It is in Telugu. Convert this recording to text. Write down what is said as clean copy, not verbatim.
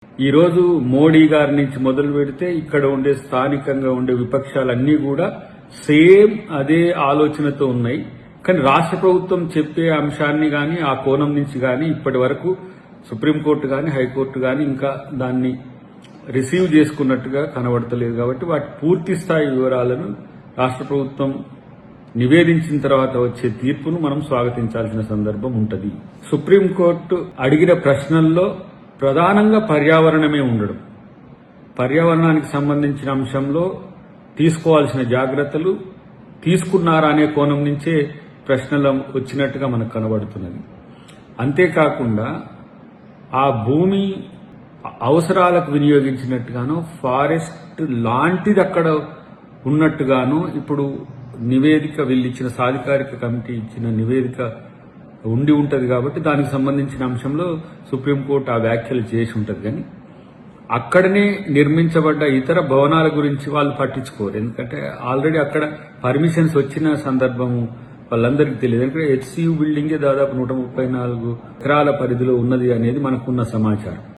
ఈ రోజు మోడీ గారి నుంచి మొదలు పెడితే ఇక్కడ ఉండే స్థానికంగా ఉండే విపక్షాలన్నీ కూడా సేమ్ అదే ఆలోచనతో ఉన్నాయి. కానీ రాష్ట్ర ప్రభుత్వం చెప్పే అంశాన్ని గాని ఆ కోణం నుంచి గాని ఇప్పటి వరకు సుప్రీంకోర్టు గాని హైకోర్టు గాని ఇంకా దాన్ని రిసీవ్ చేసుకున్నట్టుగా కనబడతలేదు. కాబట్టి వాటి పూర్తి స్థాయి వివరాలను రాష్ట్ర ప్రభుత్వం నివేదించిన తర్వాత వచ్చే తీర్పును మనం స్వాగతించాల్సిన సందర్భం ఉంటుంది. సుప్రీంకోర్టు అడిగిన ప్రశ్నల్లో ప్రధానంగా పర్యావరణమే ఉండడం, పర్యావరణానికి సంబంధించిన అంశంలో తీసుకోవాల్సిన జాగ్రత్తలు తీసుకున్నారా అనే కోణం నుంచే ప్రశ్నలు వచ్చినట్టుగా మనకు కనబడుతున్నది. అంతేకాకుండా ఆ భూమి అవసరాలకు వినియోగించినట్టుగాను ఫారెస్ట్ లాంటిది అక్కడ ఉన్నట్టుగాను ఇప్పుడు నివేదిక వీళ్ళిచ్చిన సాధికారిక కమిటీ ఇచ్చిన నివేదిక ఉండి ఉంటది. కాబట్టి దానికి సంబంధించిన అంశంలో సుప్రీంకోర్టు ఆ వ్యాఖ్యలు చేసి ఉంటది. కానీ అక్కడనే నిర్మించబడ్డ ఇతర భవనాల గురించి వాళ్ళు పట్టించుకోరు. ఎందుకంటే ఆల్రెడీ అక్కడ పర్మిషన్స్ వచ్చిన సందర్భము వాళ్ళందరికీ తెలియదు. ఎందుకంటే హెచ్సియు బిల్డింగే దాదాపు 134 ఎకరాల పరిధిలో ఉన్నది అనేది మనకున్న సమాచారం.